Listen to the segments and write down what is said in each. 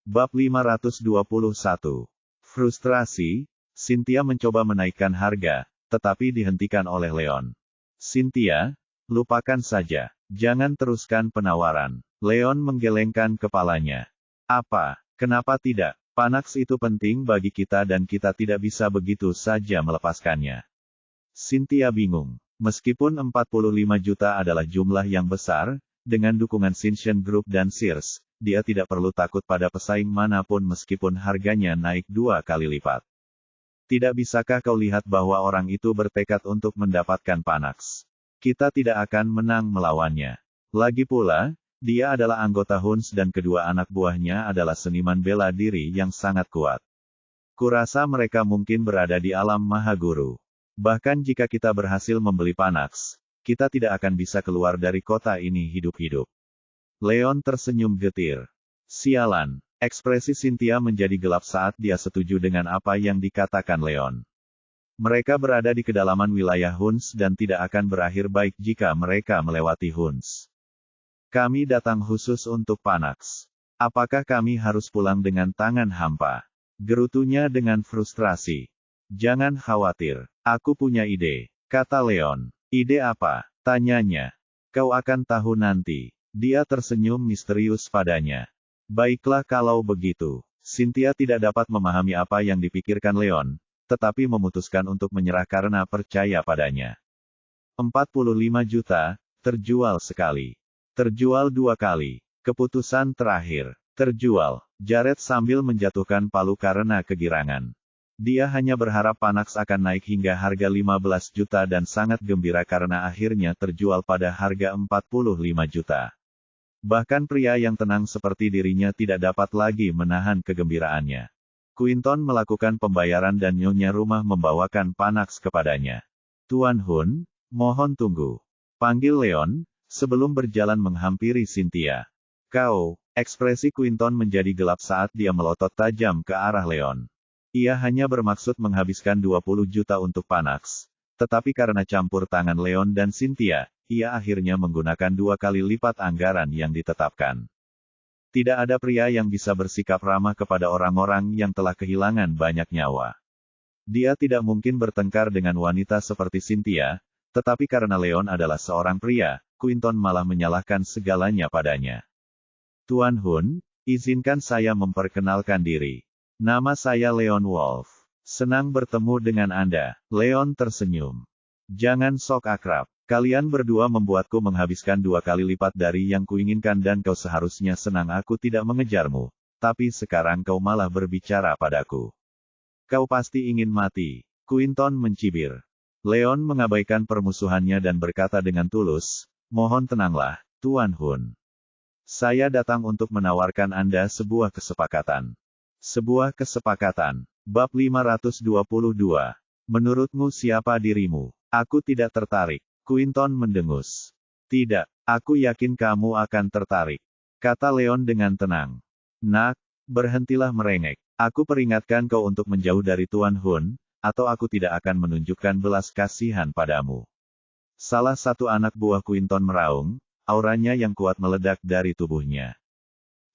Bab 521. Frustrasi, Cynthia mencoba menaikkan harga, tetapi dihentikan oleh Leon. Cynthia, lupakan saja. Jangan teruskan penawaran. Leon menggelengkan kepalanya. Apa? Kenapa tidak? Panax itu penting bagi kita dan kita tidak bisa begitu saja melepaskannya. Cynthia bingung. Meskipun 45 juta adalah jumlah yang besar, dengan dukungan Sinchen Group dan Sears, dia tidak perlu takut pada pesaing manapun meskipun harganya naik 2 kali lipat. Tidak bisakah kau lihat bahwa orang itu bertekad untuk mendapatkan Panax? Kita tidak akan menang melawannya. Lagi pula, dia adalah anggota Huns dan kedua anak buahnya adalah seniman bela diri yang sangat kuat. Kurasa mereka mungkin berada di alam Mahaguru. Bahkan jika kita berhasil membeli Panax, kita tidak akan bisa keluar dari kota ini hidup-hidup. Leon tersenyum getir. Sialan, ekspresi Cynthia menjadi gelap saat dia setuju dengan apa yang dikatakan Leon. Mereka berada di kedalaman wilayah Huns dan tidak akan berakhir baik jika mereka melewati Huns. Kami datang khusus untuk Panax. Apakah kami harus pulang dengan tangan hampa? Gerutunya dengan frustrasi. Jangan khawatir, aku punya ide, kata Leon. Ide apa? Tanyanya. Kau akan tahu nanti. Dia tersenyum misterius padanya. Baiklah kalau begitu. Cynthia tidak dapat memahami apa yang dipikirkan Leon, tetapi memutuskan untuk menyerah karena percaya padanya. 45 juta, terjual sekali. Terjual 2 kali. Keputusan terakhir. Terjual. Jared sambil menjatuhkan palu karena kegirangan. Dia hanya berharap Panax akan naik hingga harga 15 juta dan sangat gembira karena akhirnya terjual pada harga 45 juta. Bahkan pria yang tenang seperti dirinya tidak dapat lagi menahan kegembiraannya. Quinton melakukan pembayaran dan nyonya rumah membawakan Panax kepadanya. Tuan Hun, mohon tunggu. Panggil Leon, sebelum berjalan menghampiri Cynthia. Kau, ekspresi Quinton menjadi gelap saat dia melotot tajam ke arah Leon. Ia hanya bermaksud menghabiskan 20 juta untuk Panax. Tetapi karena campur tangan Leon dan Cynthia, ia akhirnya menggunakan 2 kali lipat anggaran yang ditetapkan. Tidak ada pria yang bisa bersikap ramah kepada orang-orang yang telah kehilangan banyak nyawa. Dia tidak mungkin bertengkar dengan wanita seperti Cynthia, tetapi karena Leon adalah seorang pria, Quinton malah menyalahkan segalanya padanya. Tuan Hun, izinkan saya memperkenalkan diri. Nama saya Leon Wolf. Senang bertemu dengan Anda. Leon tersenyum. Jangan sok akrab. Kalian berdua membuatku menghabiskan 2 kali lipat dari yang kuinginkan dan kau seharusnya senang aku tidak mengejarmu. Tapi sekarang kau malah berbicara padaku. Kau pasti ingin mati. Quinton mencibir. Leon mengabaikan permusuhannya dan berkata dengan tulus, mohon tenanglah, Tuan Hun. Saya datang untuk menawarkan Anda sebuah kesepakatan. Sebuah kesepakatan. Bab 522. Menurutmu siapa dirimu? Aku tidak tertarik. Quinton mendengus. Tidak, aku yakin kamu akan tertarik. Kata Leon dengan tenang. Nak, berhentilah merengek. Aku peringatkan kau untuk menjauh dari Tuan Hun, atau aku tidak akan menunjukkan belas kasihan padamu. Salah satu anak buah Quinton meraung, auranya yang kuat meledak dari tubuhnya.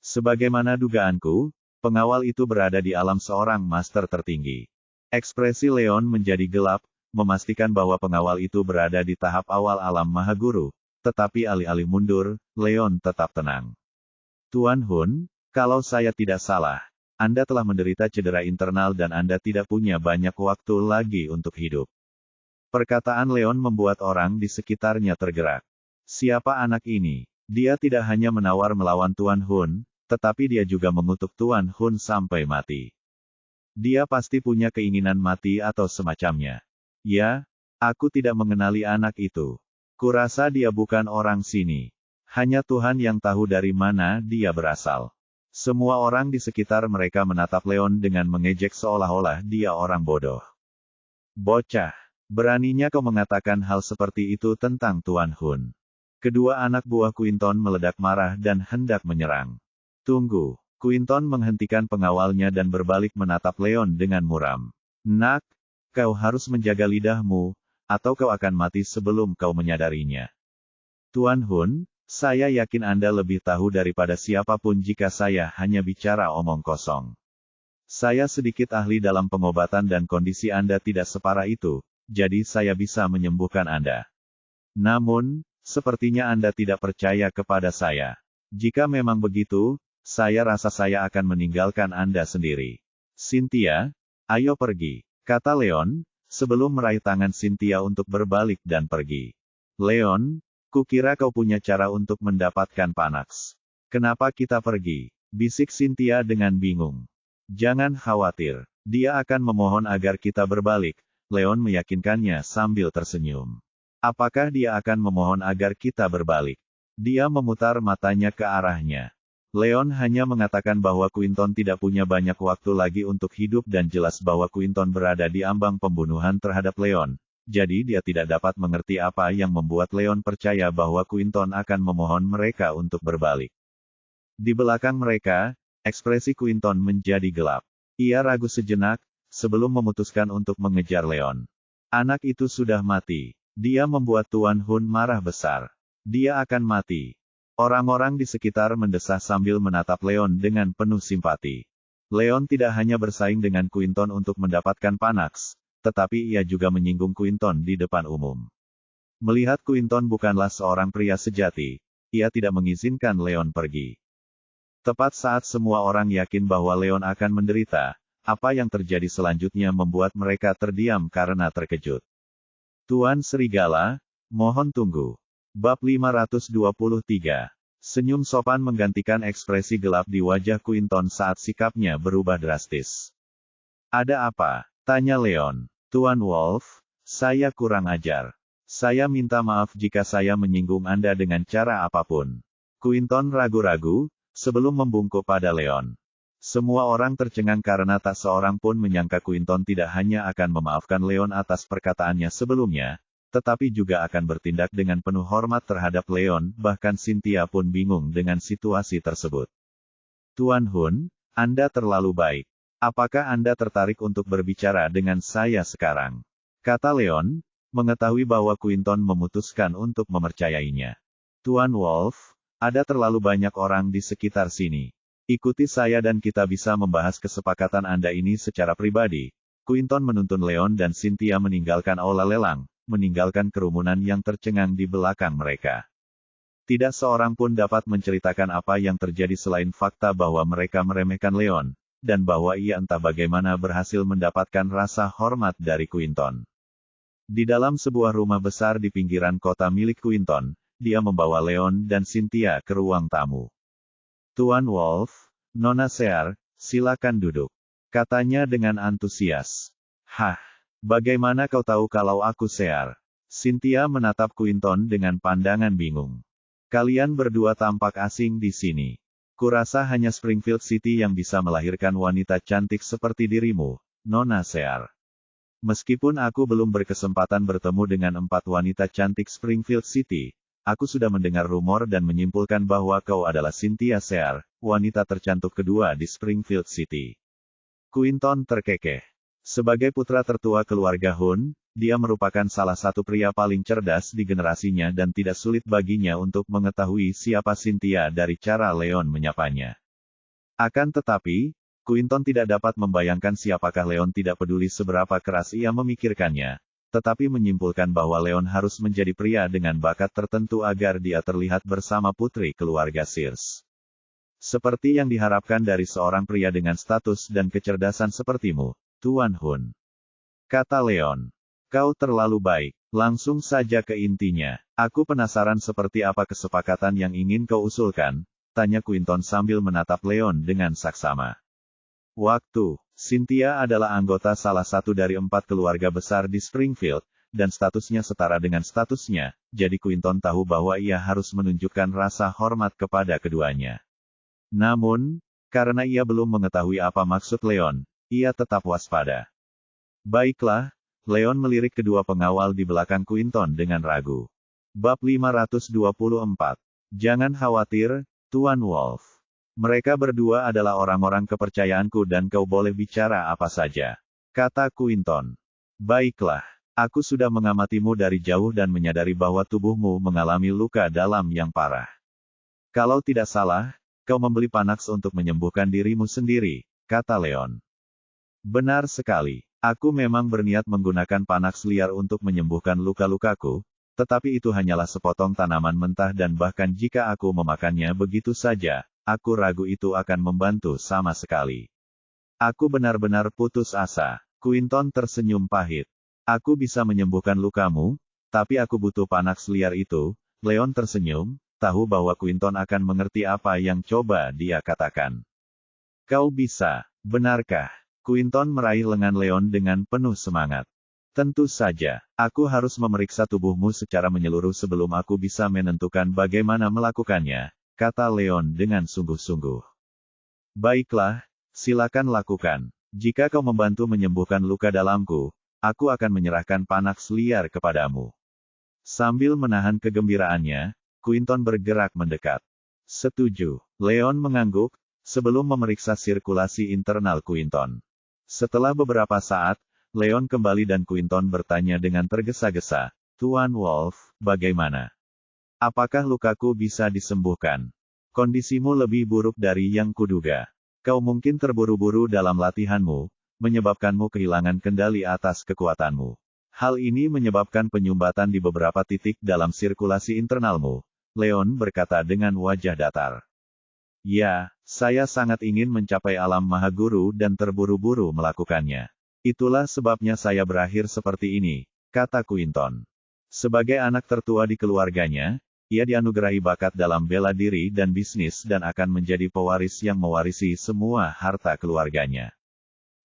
Sebagaimana dugaanku, pengawal itu berada di alam seorang master tertinggi. Ekspresi Leon menjadi gelap, memastikan bahwa pengawal itu berada di tahap awal alam Mahaguru, tetapi alih-alih mundur, Leon tetap tenang. Tuan Hun, kalau saya tidak salah, Anda telah menderita cedera internal dan Anda tidak punya banyak waktu lagi untuk hidup. Perkataan Leon membuat orang di sekitarnya tergerak. Siapa anak ini? Dia tidak hanya menawar melawan Tuan Hun, tetapi dia juga mengutuk Tuan Hun sampai mati. Dia pasti punya keinginan mati atau semacamnya. Ya, aku tidak mengenali anak itu. Kurasa dia bukan orang sini. Hanya Tuhan yang tahu dari mana dia berasal. Semua orang di sekitar mereka menatap Leon dengan mengejek seolah-olah dia orang bodoh. Bocah, beraninya kau mengatakan hal seperti itu tentang Tuan Hun. Kedua anak buah Quinton meledak marah dan hendak menyerang. Tunggu, Quinton menghentikan pengawalnya dan berbalik menatap Leon dengan muram. Nak, kau harus menjaga lidahmu, atau kau akan mati sebelum kau menyadarinya. Tuan Hun, Saya yakin Anda lebih tahu daripada siapapun jika saya hanya bicara omong kosong. Saya sedikit ahli dalam pengobatan dan kondisi Anda tidak separah itu, jadi saya bisa menyembuhkan Anda. Namun, sepertinya Anda tidak percaya kepada saya. Jika memang begitu, saya rasa saya akan meninggalkan Anda sendiri. Cynthia, ayo pergi, kata Leon, sebelum meraih tangan Cynthia untuk berbalik dan pergi. Leon, kukira kau punya cara untuk mendapatkan Panax. Kenapa kita pergi? Bisik Cynthia dengan bingung. Jangan khawatir, dia akan memohon agar kita berbalik, Leon meyakinkannya sambil tersenyum. Apakah dia akan memohon agar kita berbalik? Dia memutar matanya ke arahnya. Leon hanya mengatakan bahwa Quinton tidak punya banyak waktu lagi untuk hidup dan jelas bahwa Quinton berada di ambang pembunuhan terhadap Leon. Jadi dia tidak dapat mengerti apa yang membuat Leon percaya bahwa Quinton akan memohon mereka untuk berbalik. Di belakang mereka, ekspresi Quinton menjadi gelap. Ia ragu sejenak, sebelum memutuskan untuk mengejar Leon. Anak itu sudah mati. Dia membuat Tuan Hun marah besar. Dia akan mati. Orang-orang di sekitar mendesah sambil menatap Leon dengan penuh simpati. Leon tidak hanya bersaing dengan Quinton untuk mendapatkan Panax, tetapi ia juga menyinggung Quinton di depan umum. Melihat Quinton bukanlah seorang pria sejati, ia tidak mengizinkan Leon pergi. Tepat saat semua orang yakin bahwa Leon akan menderita, apa yang terjadi selanjutnya membuat mereka terdiam karena terkejut. Tuan Serigala, mohon tunggu. Bab 523. Senyum sopan menggantikan ekspresi gelap di wajah Quinton saat sikapnya berubah drastis. Ada apa? Tanya Leon. Tuan Wolf, saya kurang ajar. Saya minta maaf jika saya menyinggung Anda dengan cara apapun. Quinton ragu-ragu, sebelum membungkuk pada Leon. Semua orang tercengang karena tak seorang pun menyangka Quinton tidak hanya akan memaafkan Leon atas perkataannya sebelumnya, tetapi juga akan bertindak dengan penuh hormat terhadap Leon, bahkan Cynthia pun bingung dengan situasi tersebut. Tuan Hun, Anda terlalu baik. Apakah Anda tertarik untuk berbicara dengan saya sekarang? Kata Leon, mengetahui bahwa Quinton memutuskan untuk mempercayainya. Tuan Wolf, ada terlalu banyak orang di sekitar sini. Ikuti saya dan kita bisa membahas kesepakatan Anda ini secara pribadi. Quinton menuntun Leon dan Cynthia meninggalkan aula lelang, meninggalkan kerumunan yang tercengang di belakang mereka. Tidak seorang pun dapat menceritakan apa yang terjadi selain fakta bahwa mereka meremehkan Leon, dan bahwa ia entah bagaimana berhasil mendapatkan rasa hormat dari Quinton. Di dalam sebuah rumah besar di pinggiran kota milik Quinton, dia membawa Leon dan Cynthia ke ruang tamu. Tuan Wolf, Nona Sear, silakan duduk. Katanya dengan antusias. Hah, bagaimana kau tahu kalau aku Sear? Cynthia menatap Quinton dengan pandangan bingung. Kalian berdua tampak asing di sini. Kurasa hanya Springfield City yang bisa melahirkan wanita cantik seperti dirimu, Nona Sear. Meskipun aku belum berkesempatan bertemu dengan 4 wanita cantik Springfield City, aku sudah mendengar rumor dan menyimpulkan bahwa kau adalah Cynthia Sear, wanita tercantik kedua di Springfield City. Quinton terkekeh. Sebagai putra tertua keluarga Hun, dia merupakan salah satu pria paling cerdas di generasinya dan tidak sulit baginya untuk mengetahui siapa Cynthia dari cara Leon menyapanya. Akan tetapi, Quinton tidak dapat membayangkan siapakah Leon, tidak peduli seberapa keras ia memikirkannya, tetapi menyimpulkan bahwa Leon harus menjadi pria dengan bakat tertentu agar dia terlihat bersama putri keluarga Sears. Seperti yang diharapkan dari seorang pria dengan status dan kecerdasan sepertimu, Tuan Hun. Kata Leon. Kau terlalu baik. Langsung saja ke intinya. Aku penasaran seperti apa kesepakatan yang ingin kau usulkan, tanya Quinton sambil menatap Leon dengan saksama. Waktu, Cynthia adalah anggota salah satu dari 4 keluarga besar di Springfield, dan statusnya setara dengan statusnya, jadi Quinton tahu bahwa ia harus menunjukkan rasa hormat kepada keduanya. Namun, karena ia belum mengetahui apa maksud Leon, ia tetap waspada. Baiklah, Leon melirik kedua pengawal di belakang Quinton dengan ragu. Bab 524. Jangan khawatir, Tuan Wolf. Mereka berdua adalah orang-orang kepercayaanku dan kau boleh bicara apa saja. Kata Quinton. Baiklah, aku sudah mengamatimu dari jauh dan menyadari bahwa tubuhmu mengalami luka dalam yang parah. Kalau tidak salah, kau membeli Panax untuk menyembuhkan dirimu sendiri, kata Leon. Benar sekali. Aku memang berniat menggunakan Panax liar untuk menyembuhkan luka-lukaku, tetapi itu hanyalah sepotong tanaman mentah dan bahkan jika aku memakannya begitu saja, aku ragu itu akan membantu sama sekali. Aku benar-benar putus asa. Quinton tersenyum pahit. Aku bisa menyembuhkan lukamu, tapi aku butuh Panax liar itu. Leon tersenyum, tahu bahwa Quinton akan mengerti apa yang coba dia katakan. Kau bisa, benarkah? Quinton meraih lengan Leon dengan penuh semangat. Tentu saja, aku harus memeriksa tubuhmu secara menyeluruh sebelum aku bisa menentukan bagaimana melakukannya, kata Leon dengan sungguh-sungguh. Baiklah, silakan lakukan. Jika kau membantu menyembuhkan luka dalamku, aku akan menyerahkan Panax liar kepadamu. Sambil menahan kegembiraannya, Quinton bergerak mendekat. Setuju. Leon mengangguk, sebelum memeriksa sirkulasi internal Quinton. Setelah beberapa saat, Leon kembali dan Quinton bertanya dengan tergesa-gesa, Tuan Wolf, bagaimana? Apakah lukaku bisa disembuhkan? Kondisimu lebih buruk dari yang kuduga. Kau mungkin terburu-buru dalam latihanmu, menyebabkanmu kehilangan kendali atas kekuatanmu. Hal ini menyebabkan penyumbatan di beberapa titik dalam sirkulasi internalmu, Leon berkata dengan wajah datar. Ya, saya sangat ingin mencapai alam maha guru dan terburu-buru melakukannya. Itulah sebabnya saya berakhir seperti ini, kata Quinton. Sebagai anak tertua di keluarganya, ia dianugerahi bakat dalam bela diri dan bisnis dan akan menjadi pewaris yang mewarisi semua harta keluarganya.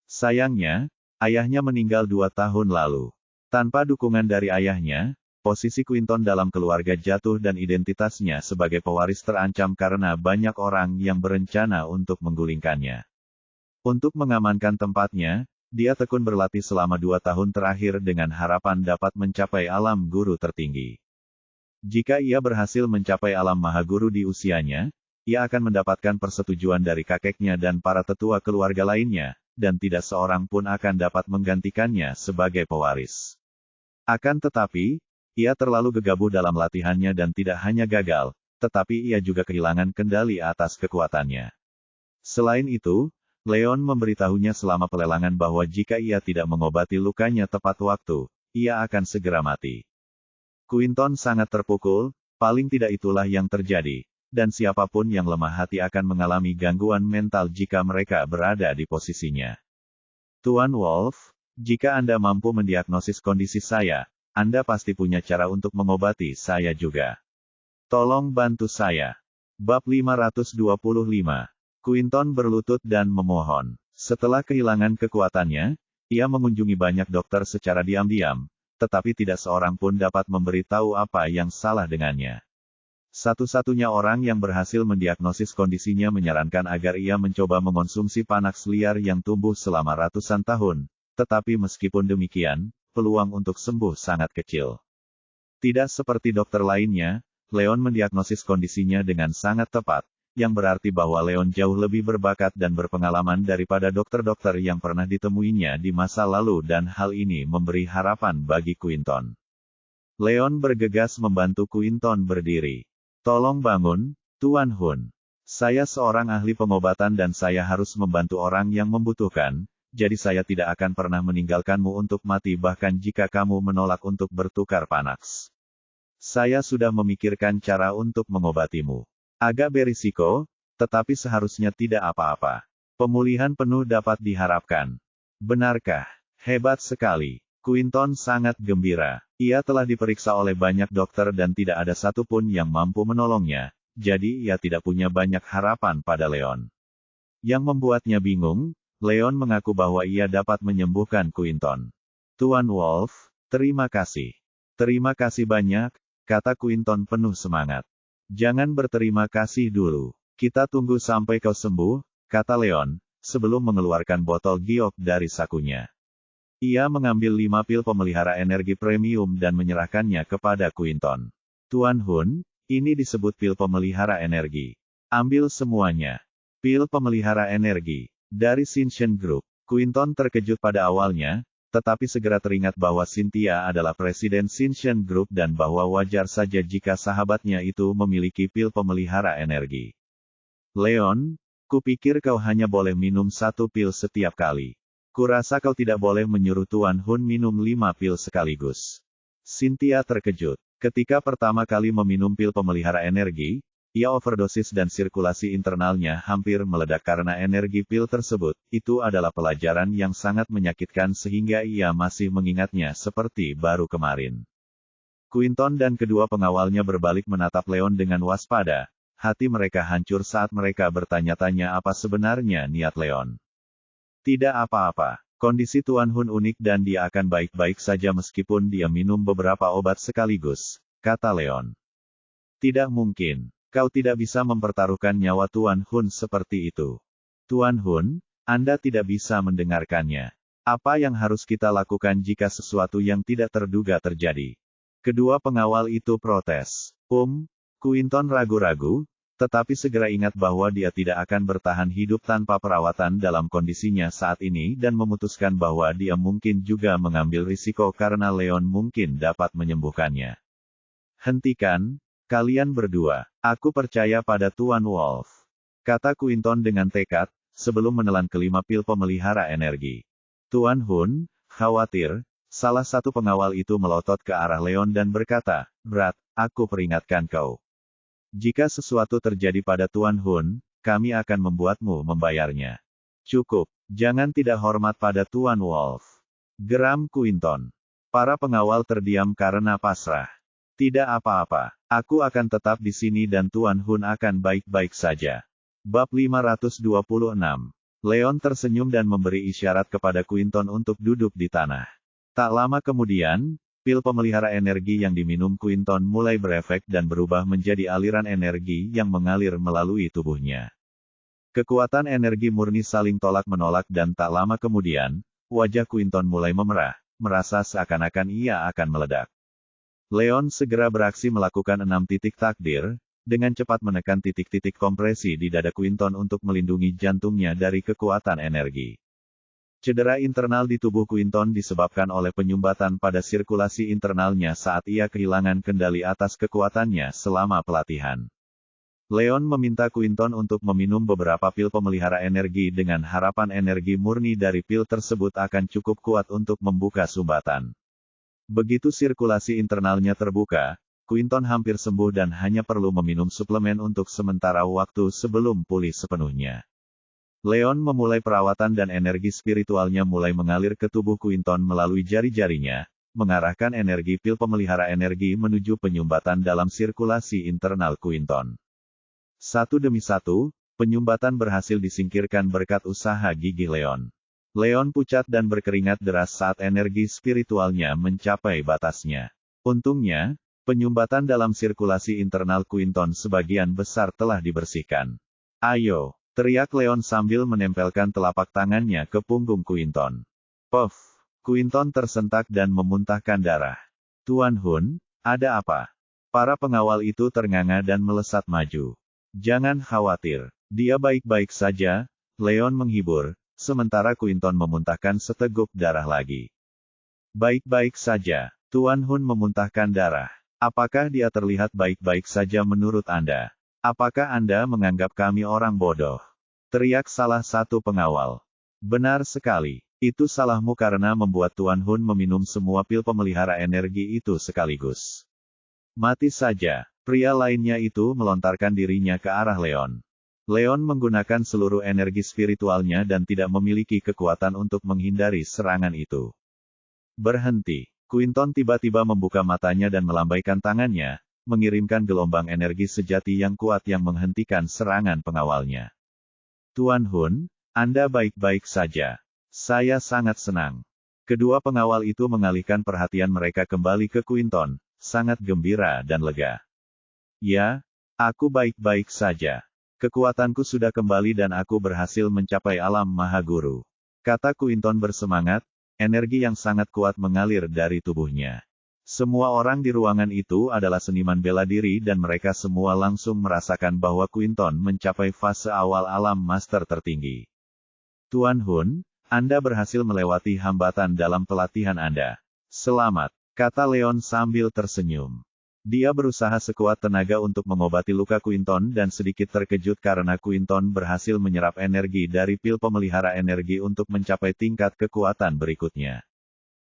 Sayangnya, ayahnya meninggal 2 tahun lalu. Tanpa dukungan dari ayahnya, posisi Quinton dalam keluarga jatuh dan identitasnya sebagai pewaris terancam karena banyak orang yang berencana untuk menggulingkannya. Untuk mengamankan tempatnya, dia tekun berlatih selama 2 tahun terakhir dengan harapan dapat mencapai alam guru tertinggi. Jika ia berhasil mencapai alam maha guru di usianya, ia akan mendapatkan persetujuan dari kakeknya dan para tetua keluarga lainnya, dan tidak seorang pun akan dapat menggantikannya sebagai pewaris. Akan tetapi, ia terlalu gegabah dalam latihannya dan tidak hanya gagal, tetapi ia juga kehilangan kendali atas kekuatannya. Selain itu, Leon memberitahunya selama pelelangan bahwa jika ia tidak mengobati lukanya tepat waktu, ia akan segera mati. Quinton sangat terpukul, paling tidak itulah yang terjadi, dan siapapun yang lemah hati akan mengalami gangguan mental jika mereka berada di posisinya. Tuan Wolf, jika Anda mampu mendiagnosis kondisi saya, Anda pasti punya cara untuk mengobati saya juga. Tolong bantu saya. Bab 525. Quinton berlutut dan memohon. Setelah kehilangan kekuatannya, ia mengunjungi banyak dokter secara diam-diam, tetapi tidak seorang pun dapat memberitahu apa yang salah dengannya. Satu-satunya orang yang berhasil mendiagnosis kondisinya menyarankan agar ia mencoba mengonsumsi Panax liar yang tumbuh selama ratusan tahun, tetapi meskipun demikian, peluang untuk sembuh sangat kecil. Tidak seperti dokter lainnya, Leon mendiagnosis kondisinya dengan sangat tepat, yang berarti bahwa Leon jauh lebih berbakat dan berpengalaman daripada dokter-dokter yang pernah ditemuinya di masa lalu dan hal ini memberi harapan bagi Quinton. Leon bergegas membantu Quinton berdiri. Tolong bangun, Tuan Hun. Saya seorang ahli pengobatan dan saya harus membantu orang yang membutuhkan, jadi saya tidak akan pernah meninggalkanmu untuk mati bahkan jika kamu menolak untuk bertukar Panax. Saya sudah memikirkan cara untuk mengobatimu. Agak berisiko, tetapi seharusnya tidak apa-apa. Pemulihan penuh dapat diharapkan. Benarkah? Hebat sekali. Quinton sangat gembira. Ia telah diperiksa oleh banyak dokter dan tidak ada satupun yang mampu menolongnya, jadi ia tidak punya banyak harapan pada Leon. Yang membuatnya bingung, Leon mengaku bahwa ia dapat menyembuhkan Quinton. Tuan Wolf, terima kasih. Terima kasih banyak, kata Quinton penuh semangat. Jangan berterima kasih dulu. Kita tunggu sampai kau sembuh, kata Leon, sebelum mengeluarkan botol giok dari sakunya. Ia mengambil 5 pil pemelihara energi premium dan menyerahkannya kepada Quinton. Tuan Hun, ini disebut pil pemelihara energi. Ambil semuanya. Pil pemelihara energi. Dari Shinshen Group. Quinton terkejut pada awalnya, tetapi segera teringat bahwa Cynthia adalah presiden Shinshan Group dan bahwa wajar saja jika sahabatnya itu memiliki pil pemelihara energi. Leon, kupikir kau hanya boleh minum 1 pil setiap kali. Kurasa kau tidak boleh menyuruh Tuan Hun minum 5 pil sekaligus. Cynthia terkejut. Ketika pertama kali meminum pil pemelihara energi, ia overdosis dan sirkulasi internalnya hampir meledak karena energi pil tersebut. Itu adalah pelajaran yang sangat menyakitkan sehingga ia masih mengingatnya seperti baru kemarin. Quinton dan kedua pengawalnya berbalik menatap Leon dengan waspada. Hati mereka hancur saat mereka bertanya-tanya apa sebenarnya niat Leon. Tidak apa-apa. Kondisi Tuan Hun unik dan dia akan baik-baik saja meskipun dia minum beberapa obat sekaligus, kata Leon. Tidak mungkin. Kau tidak bisa mempertaruhkan nyawa Tuan Hun seperti itu. Tuan Hun, Anda tidak bisa mendengarkannya. Apa yang harus kita lakukan jika sesuatu yang tidak terduga terjadi? Kedua pengawal itu protes. Quinton ragu-ragu, tetapi segera ingat bahwa dia tidak akan bertahan hidup tanpa perawatan dalam kondisinya saat ini dan memutuskan bahwa dia mungkin juga mengambil risiko karena Leon mungkin dapat menyembuhkannya. Hentikan, kalian berdua. Aku percaya pada Tuan Wolf, kata Quinton dengan tekad, sebelum menelan kelima pil pemelihara energi. Tuan Hun, khawatir, salah satu pengawal itu melotot ke arah Leon dan berkata, Brad, aku peringatkan kau. Jika sesuatu terjadi pada Tuan Hun, kami akan membuatmu membayarnya. Cukup, jangan tidak hormat pada Tuan Wolf. Geram Quinton. Para pengawal terdiam karena pasrah. Tidak apa-apa, aku akan tetap di sini dan Tuan Hun akan baik-baik saja. Bab 526. Leon tersenyum dan memberi isyarat kepada Quinton untuk duduk di tanah. Tak lama kemudian, pil pemelihara energi yang diminum Quinton mulai berefek dan berubah menjadi aliran energi yang mengalir melalui tubuhnya. Kekuatan energi murni saling tolak-menolak dan tak lama kemudian, wajah Quinton mulai memerah, merasa seakan-akan ia akan meledak. Leon segera beraksi melakukan 6 titik takdir, dengan cepat menekan titik-titik kompresi di dada Quinton untuk melindungi jantungnya dari kekuatan energi. Cedera internal di tubuh Quinton disebabkan oleh penyumbatan pada sirkulasi internalnya saat ia kehilangan kendali atas kekuatannya selama pelatihan. Leon meminta Quinton untuk meminum beberapa pil pemelihara energi dengan harapan energi murni dari pil tersebut akan cukup kuat untuk membuka sumbatan. Begitu sirkulasi internalnya terbuka, Quinton hampir sembuh dan hanya perlu meminum suplemen untuk sementara waktu sebelum pulih sepenuhnya. Leon memulai perawatan dan energi spiritualnya mulai mengalir ke tubuh Quinton melalui jari-jarinya, mengarahkan energi pil pemelihara energi menuju penyumbatan dalam sirkulasi internal Quinton. Satu demi satu, penyumbatan berhasil disingkirkan berkat usaha gigih Leon. Leon pucat dan berkeringat deras saat energi spiritualnya mencapai batasnya. Untungnya, penyumbatan dalam sirkulasi internal Quinton sebagian besar telah dibersihkan. Ayo, teriak Leon sambil menempelkan telapak tangannya ke punggung Quinton. Puff, Quinton tersentak dan memuntahkan darah. Tuan Hun, ada apa? Para pengawal itu ternganga dan melesat maju. Jangan khawatir, dia baik-baik saja, Leon menghibur. Sementara Quinton memuntahkan seteguk darah lagi. Baik-baik saja, Tuan Hun memuntahkan darah. Apakah dia terlihat baik-baik saja menurut Anda? Apakah Anda menganggap kami orang bodoh? Teriak salah satu pengawal. Benar sekali, itu salahmu karena membuat Tuan Hun meminum semua pil pemelihara energi itu sekaligus. Mati saja, pria lainnya itu melontarkan dirinya ke arah Leon. Leon menggunakan seluruh energi spiritualnya dan tidak memiliki kekuatan untuk menghindari serangan itu. Berhenti. Quinton tiba-tiba membuka matanya dan melambaikan tangannya, mengirimkan gelombang energi sejati yang kuat yang menghentikan serangan pengawalnya. Tuan Hun, Anda baik-baik saja. Saya sangat senang. Kedua pengawal itu mengalihkan perhatian mereka kembali ke Quinton, sangat gembira dan lega. Ya, aku baik-baik saja. Kekuatanku sudah kembali dan aku berhasil mencapai alam Maha Guru. Kata Quinton bersemangat, energi yang sangat kuat mengalir dari tubuhnya. Semua orang di ruangan itu adalah seniman bela diri dan mereka semua langsung merasakan bahwa Quinton mencapai fase awal alam master tertinggi. Tuan Hun, Anda berhasil melewati hambatan dalam pelatihan Anda. Selamat, kata Leon sambil tersenyum. Dia berusaha sekuat tenaga untuk mengobati luka Quinton dan sedikit terkejut karena Quinton berhasil menyerap energi dari pil pemelihara energi untuk mencapai tingkat kekuatan berikutnya.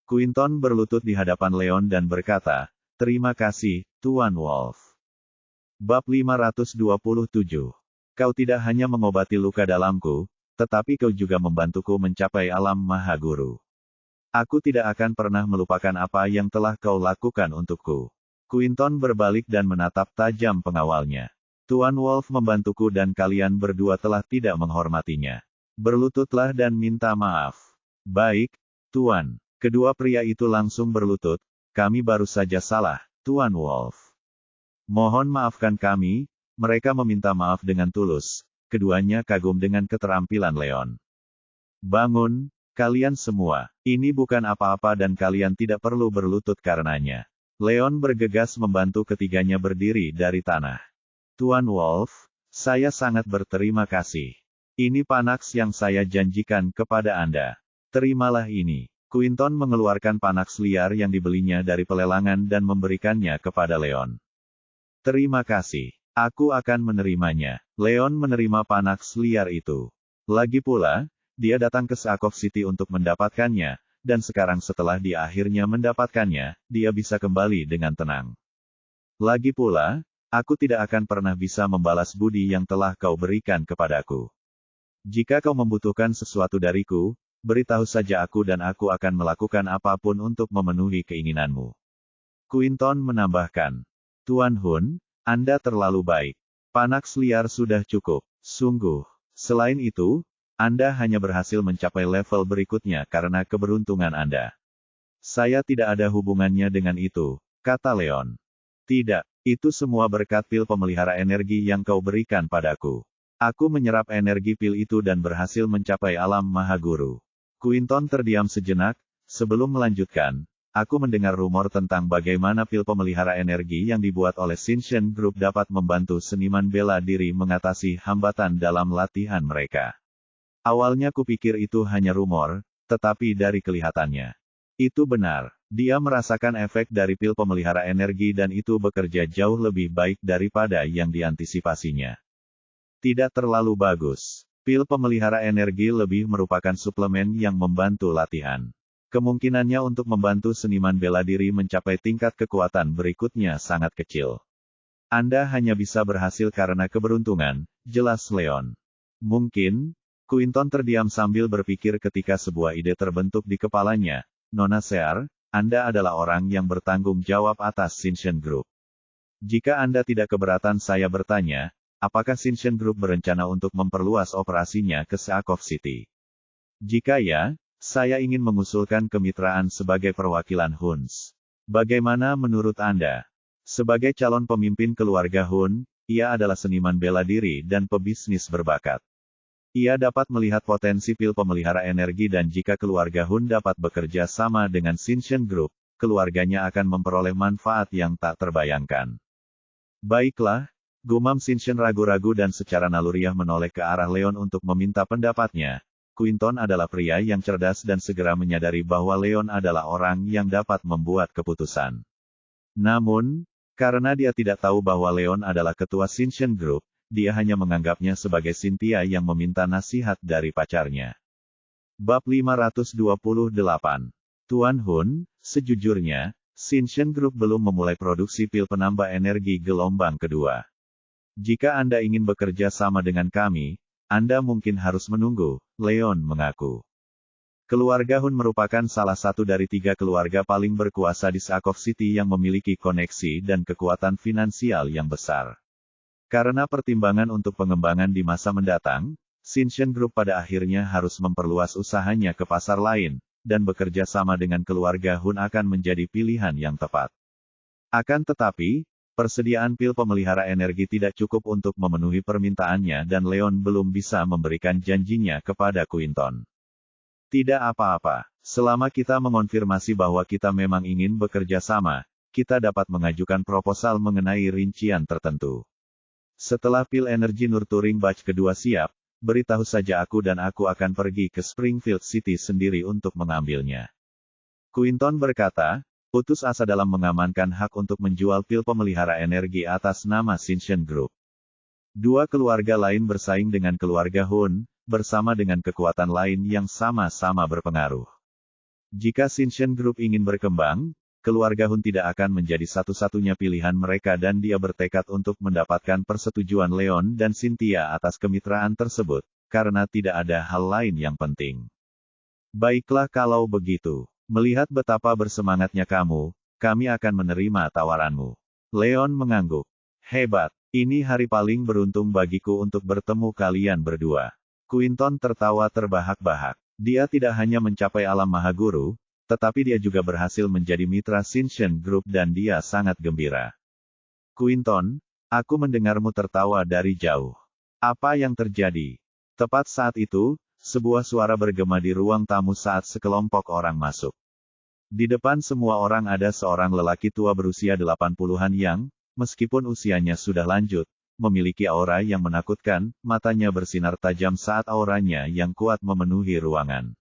Quinton berlutut di hadapan Leon dan berkata, "Terima kasih, Tuan Wolf." Bab 527. Kau tidak hanya mengobati luka dalamku, tetapi kau juga membantuku mencapai alam Maha Guru. Aku tidak akan pernah melupakan apa yang telah kau lakukan untukku. Quinton berbalik dan menatap tajam pengawalnya. Tuan Wolf membantuku dan kalian berdua telah tidak menghormatinya. Berlututlah dan minta maaf. Baik, Tuan. Kedua pria itu langsung berlutut. Kami baru saja salah, Tuan Wolf. Mohon maafkan kami. Mereka meminta maaf dengan tulus. Keduanya kagum dengan keterampilan Leon. Bangun, kalian semua. Ini bukan apa-apa dan kalian tidak perlu berlutut karenanya. Leon bergegas membantu ketiganya berdiri dari tanah. Tuan Wolf, saya sangat berterima kasih. Ini Panax yang saya janjikan kepada Anda. Terimalah ini. Quinton mengeluarkan Panax liar yang dibelinya dari pelelangan dan memberikannya kepada Leon. Terima kasih. Aku akan menerimanya. Leon menerima Panax liar itu. Lagi pula, dia datang ke Seakov City untuk mendapatkannya. Dan sekarang setelah dia akhirnya mendapatkannya, dia bisa kembali dengan tenang. Lagi pula, aku tidak akan pernah bisa membalas budi yang telah kau berikan kepadaku. Jika kau membutuhkan sesuatu dariku, beritahu saja aku dan aku akan melakukan apapun untuk memenuhi keinginanmu. Quinton menambahkan, Tuan Hun, Anda terlalu baik. Panax liar sudah cukup. Sungguh. Selain itu, Anda hanya berhasil mencapai level berikutnya karena keberuntungan Anda. Saya tidak ada hubungannya dengan itu, kata Leon. Tidak, itu semua berkat pil pemelihara energi yang kau berikan padaku. Aku menyerap energi pil itu dan berhasil mencapai alam Maha Guru. Quinton terdiam sejenak, sebelum melanjutkan, aku mendengar rumor tentang bagaimana pil pemelihara energi yang dibuat oleh Shinshen Group dapat membantu seniman bela diri mengatasi hambatan dalam latihan mereka. Awalnya kupikir itu hanya rumor, tetapi dari kelihatannya. Itu benar. Dia merasakan efek dari pil pemelihara energi dan itu bekerja jauh lebih baik daripada yang diantisipasinya. Tidak terlalu bagus. Pil pemelihara energi lebih merupakan suplemen yang membantu latihan. Kemungkinannya untuk membantu seniman bela diri mencapai tingkat kekuatan berikutnya sangat kecil. Anda hanya bisa berhasil karena keberuntungan, jelas Leon. Mungkin, Quinton terdiam sambil berpikir ketika sebuah ide terbentuk di kepalanya. Nona Sear, Anda adalah orang yang bertanggung jawab atas Shinshen Group. Jika Anda tidak keberatan saya bertanya, apakah Shinshen Group berencana untuk memperluas operasinya ke Seakov City? Jika ya, saya ingin mengusulkan kemitraan sebagai perwakilan Huns. Bagaimana menurut Anda? Sebagai calon pemimpin keluarga Hun, ia adalah seniman bela diri dan pebisnis berbakat. Ia dapat melihat potensi pil pemelihara energi dan jika keluarga Hun dapat bekerja sama dengan Shinshen Group, keluarganya akan memperoleh manfaat yang tak terbayangkan. Baiklah, gumam Shinshen ragu-ragu dan secara naluriah menoleh ke arah Leon untuk meminta pendapatnya. Quinton adalah pria yang cerdas dan segera menyadari bahwa Leon adalah orang yang dapat membuat keputusan. Namun, karena dia tidak tahu bahwa Leon adalah ketua Shinshen Group, dia hanya menganggapnya sebagai Cynthia yang meminta nasihat dari pacarnya. Bab 528. Tuan Hun, sejujurnya, Shinshen Group belum memulai produksi pil penambah energi gelombang kedua. Jika Anda ingin bekerja sama dengan kami, Anda mungkin harus menunggu, Leon mengaku. Keluarga Hun merupakan salah satu dari 3 keluarga paling berkuasa di Seakov City yang memiliki koneksi dan kekuatan finansial yang besar. Karena pertimbangan untuk pengembangan di masa mendatang, Shinshen Group pada akhirnya harus memperluas usahanya ke pasar lain, dan bekerja sama dengan keluarga Hun akan menjadi pilihan yang tepat. Akan tetapi, persediaan pil pemelihara energi tidak cukup untuk memenuhi permintaannya dan Leon belum bisa memberikan janjinya kepada Quinton. Tidak apa-apa, selama kita mengonfirmasi bahwa kita memang ingin bekerja sama, kita dapat mengajukan proposal mengenai rincian tertentu. Setelah pil energi nurturing batch kedua siap, beritahu saja aku dan aku akan pergi ke Springfield City sendiri untuk mengambilnya. Quinton berkata, putus asa dalam mengamankan hak untuk menjual pil pemelihara energi atas nama Shinchen Group. Dua keluarga lain bersaing dengan keluarga Hun, bersama dengan kekuatan lain yang sama-sama berpengaruh. Jika Shinchen Group ingin berkembang, keluarga Hun tidak akan menjadi satu-satunya pilihan mereka dan dia bertekad untuk mendapatkan persetujuan Leon dan Cynthia atas kemitraan tersebut, karena tidak ada hal lain yang penting. Baiklah kalau begitu. Melihat betapa bersemangatnya kamu, kami akan menerima tawaranmu. Leon mengangguk. Hebat, ini hari paling beruntung bagiku untuk bertemu kalian berdua. Quinton tertawa terbahak-bahak. Dia tidak hanya mencapai alam Mahaguru, tetapi dia juga berhasil menjadi mitra Shinchen Group dan dia sangat gembira. Quinton, aku mendengarmu tertawa dari jauh. Apa yang terjadi? Tepat saat itu, sebuah suara bergema di ruang tamu saat sekelompok orang masuk. Di depan semua orang ada seorang lelaki tua berusia 80-an yang, meskipun usianya sudah lanjut, memiliki aura yang menakutkan, matanya bersinar tajam saat auranya yang kuat memenuhi ruangan.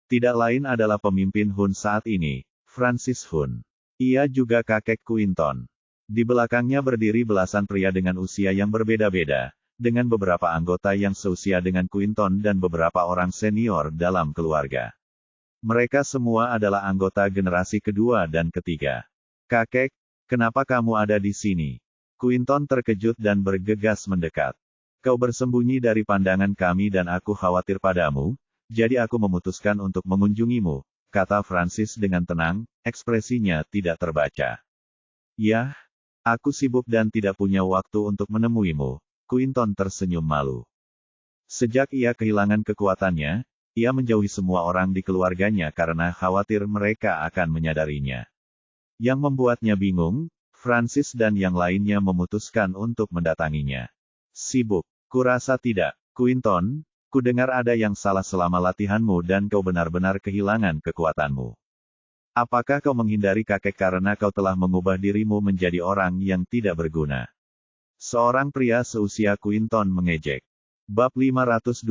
Tidak lain adalah pemimpin Hun saat ini, Francis Hun. Ia juga kakek Quinton. Di belakangnya berdiri belasan pria dengan usia yang berbeda-beda, dengan beberapa anggota yang seusia dengan Quinton dan beberapa orang senior dalam keluarga. Mereka semua adalah anggota generasi kedua dan ketiga. Kakek, kenapa kamu ada di sini? Quinton terkejut dan bergegas mendekat. Kau bersembunyi dari pandangan kami dan aku khawatir padamu, jadi aku memutuskan untuk mengunjungimu, kata Francis dengan tenang, ekspresinya tidak terbaca. Yah, aku sibuk dan tidak punya waktu untuk menemuimu. Quinton tersenyum malu. Sejak ia kehilangan kekuatannya, ia menjauhi semua orang di keluarganya karena khawatir mereka akan menyadarinya. Yang membuatnya bingung, Francis dan yang lainnya memutuskan untuk mendatanginya. Sibuk? Kurasa tidak, Quinton, kudengar ada yang salah selama latihanmu dan kau benar-benar kehilangan kekuatanmu. Apakah kau menghindari kakek karena kau telah mengubah dirimu menjadi orang yang tidak berguna? Seorang pria seusia Quinton mengejek. Bab 529.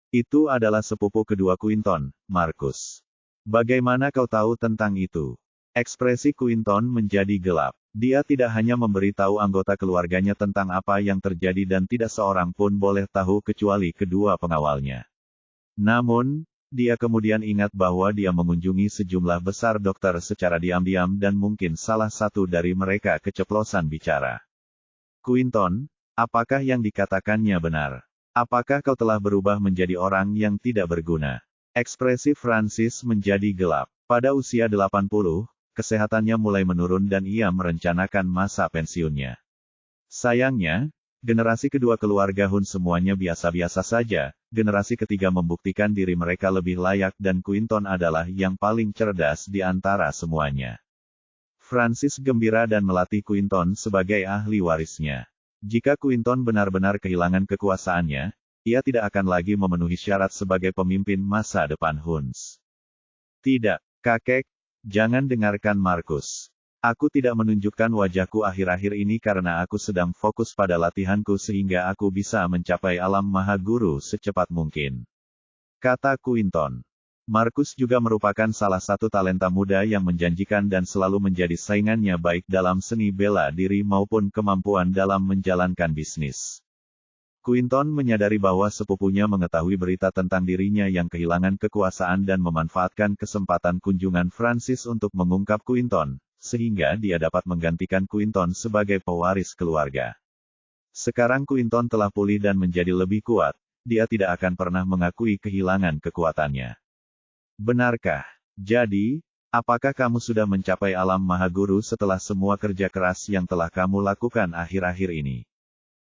Itu adalah sepupu kedua Quinton, Marcus. Bagaimana kau tahu tentang itu? Ekspresi Quinton menjadi gelap. Dia tidak hanya memberitahu anggota keluarganya tentang apa yang terjadi dan tidak seorang pun boleh tahu kecuali kedua pengawalnya. Namun, dia kemudian ingat bahwa dia mengunjungi sejumlah besar dokter secara diam-diam dan mungkin salah satu dari mereka keceplosan bicara. Quinton, apakah yang dikatakannya benar? Apakah kau telah berubah menjadi orang yang tidak berguna? Ekspresi Francis menjadi gelap. Pada usia 80, kesehatannya mulai menurun dan ia merencanakan masa pensiunnya. Sayangnya, generasi kedua keluarga Hun semuanya biasa-biasa saja, generasi ketiga membuktikan diri mereka lebih layak dan Quinton adalah yang paling cerdas di antara semuanya. Francis gembira dan melatih Quinton sebagai ahli warisnya. Jika Quinton benar-benar kehilangan kekuasaannya, ia tidak akan lagi memenuhi syarat sebagai pemimpin masa depan Huns. Tidak, kakek, jangan dengarkan Marcus. Aku tidak menunjukkan wajahku akhir-akhir ini karena aku sedang fokus pada latihanku sehingga aku bisa mencapai alam Mahaguru secepat mungkin. Kata Quinton. Marcus juga merupakan salah satu talenta muda yang menjanjikan dan selalu menjadi saingannya baik dalam seni bela diri maupun kemampuan dalam menjalankan bisnis. Quinton menyadari bahwa sepupunya mengetahui berita tentang dirinya yang kehilangan kekuasaan dan memanfaatkan kesempatan kunjungan Francis untuk mengungkap Quinton, sehingga dia dapat menggantikan Quinton sebagai pewaris keluarga. Sekarang Quinton telah pulih dan menjadi lebih kuat, dia tidak akan pernah mengakui kehilangan kekuatannya. Benarkah? Jadi, apakah kamu sudah mencapai alam Mahaguru setelah semua kerja keras yang telah kamu lakukan akhir-akhir ini?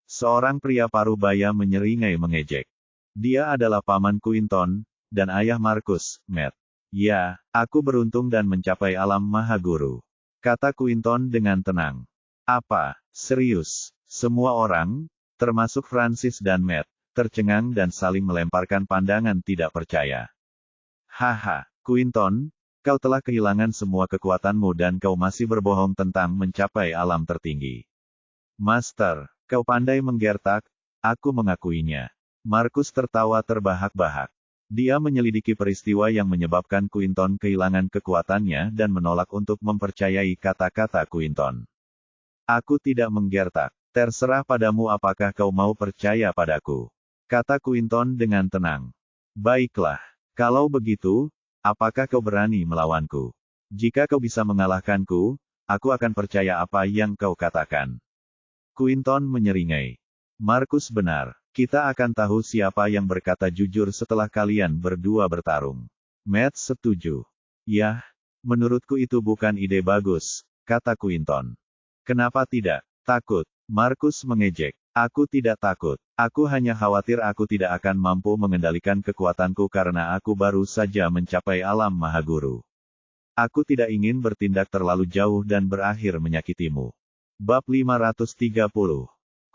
Seorang pria parubaya menyeringai mengejek. Dia adalah paman Quinton, dan ayah Marcus, Matt. Ya, aku beruntung dan mencapai alam Mahaguru. Kata Quinton dengan tenang. Apa, serius? Semua orang, termasuk Francis dan Matt, tercengang dan saling melemparkan pandangan tidak percaya. Haha, Quinton, kau telah kehilangan semua kekuatanmu dan kau masih berbohong tentang mencapai alam tertinggi. Master, kau pandai menggertak, Aku mengakuinya. Markus tertawa terbahak-bahak. Dia menyelidiki peristiwa yang menyebabkan Quinton kehilangan kekuatannya dan menolak untuk mempercayai kata-kata Quinton. Aku tidak menggertak. Terserah padamu apakah kau mau percaya padaku, kata Quinton dengan tenang. Baiklah. Kalau begitu, apakah kau berani melawanku? Jika kau bisa mengalahkanku, aku akan percaya apa yang kau katakan. Quinton menyeringai. Markus benar. Kita akan tahu siapa yang berkata jujur setelah kalian berdua bertarung. Matt setuju. Yah, menurutku itu bukan ide bagus, kata Quinton. Kenapa tidak? Takut. Markus mengejek. Aku tidak takut. Aku hanya khawatir aku tidak akan mampu mengendalikan kekuatanku karena aku baru saja mencapai alam Mahaguru. Aku tidak ingin bertindak terlalu jauh dan berakhir menyakitimu. Bab 530.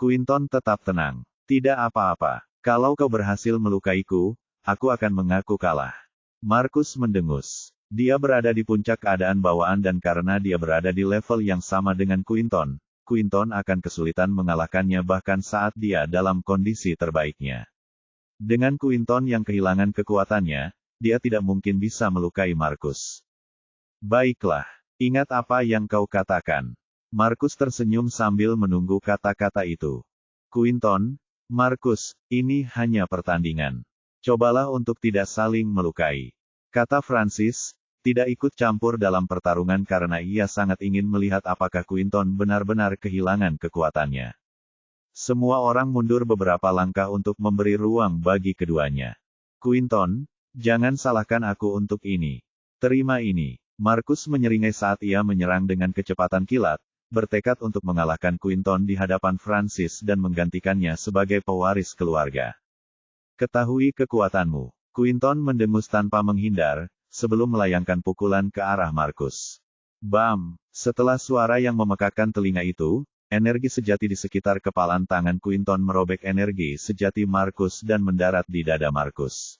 Quinton tetap tenang. Tidak apa-apa. Kalau kau berhasil melukaiku, aku akan mengaku kalah. Markus mendengus. Dia berada di puncak keadaan bawaan dan karena dia berada di level yang sama dengan Quinton, Quinton akan kesulitan mengalahkannya bahkan saat dia dalam kondisi terbaiknya. Dengan Quinton yang kehilangan kekuatannya, dia tidak mungkin bisa melukai Markus. Baiklah. Ingat apa yang kau katakan. Markus tersenyum sambil menunggu kata-kata itu. Quinton, Markus, ini hanya pertandingan. Cobalah untuk tidak saling melukai. Kata Francis, tidak ikut campur dalam pertarungan karena ia sangat ingin melihat apakah Quinton benar-benar kehilangan kekuatannya. Semua orang mundur beberapa langkah untuk memberi ruang bagi keduanya. Quinton, jangan salahkan aku untuk ini. Terima ini. Markus menyeringai saat ia menyerang dengan kecepatan kilat, bertekad untuk mengalahkan Quinton di hadapan Francis dan menggantikannya sebagai pewaris keluarga. Ketahui kekuatanmu. Quinton mendengus tanpa menghindar, sebelum melayangkan pukulan ke arah Markus. Bam! Setelah suara yang memekakkan telinga itu, energi sejati di sekitar kepalan tangan Quinton merobek energi sejati Markus dan mendarat di dada Markus.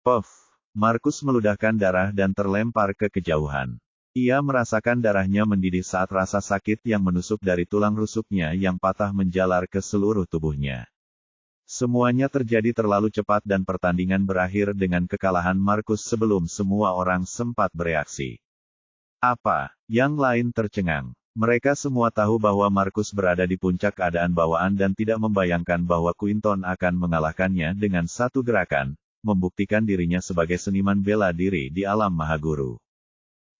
Puff! Markus meludahkan darah dan terlempar ke kejauhan. Ia merasakan darahnya mendidih saat rasa sakit yang menusuk dari tulang rusuknya yang patah menjalar ke seluruh tubuhnya. Semuanya terjadi terlalu cepat dan pertandingan berakhir dengan kekalahan Markus sebelum semua orang sempat bereaksi. Apa? Yang lain tercengang. Mereka semua tahu bahwa Markus berada di puncak keadaan bawaan dan tidak membayangkan bahwa Quinton akan mengalahkannya dengan satu gerakan, membuktikan dirinya sebagai seniman bela diri di alam Mahaguru.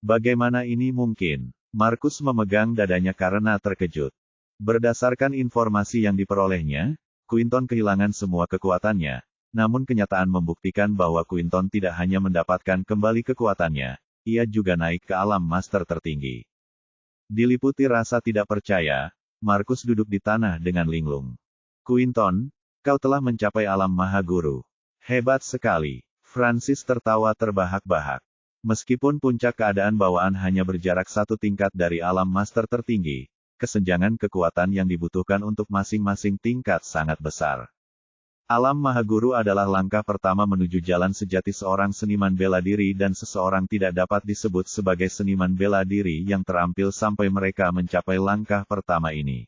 Bagaimana ini mungkin? Markus memegang dadanya karena terkejut. Berdasarkan informasi yang diperolehnya, Quinton kehilangan semua kekuatannya, namun kenyataan membuktikan bahwa Quinton tidak hanya mendapatkan kembali kekuatannya, ia juga naik ke alam master tertinggi. Diliputi rasa tidak percaya, Markus duduk di tanah dengan linglung. Quinton, kau telah mencapai alam Mahaguru. Hebat sekali. Francis tertawa terbahak-bahak. Meskipun puncak keadaan bawaan hanya berjarak satu tingkat dari alam master tertinggi, kesenjangan kekuatan yang dibutuhkan untuk masing-masing tingkat sangat besar. Alam Mahaguru adalah langkah pertama menuju jalan sejati seorang seniman bela diri dan seseorang tidak dapat disebut sebagai seniman bela diri yang terampil sampai mereka mencapai langkah pertama ini.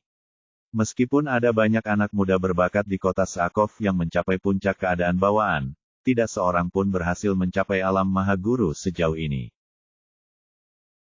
Meskipun ada banyak anak muda berbakat di kota Sakov yang mencapai puncak keadaan bawaan, tidak seorang pun berhasil mencapai alam Mahaguru sejauh ini.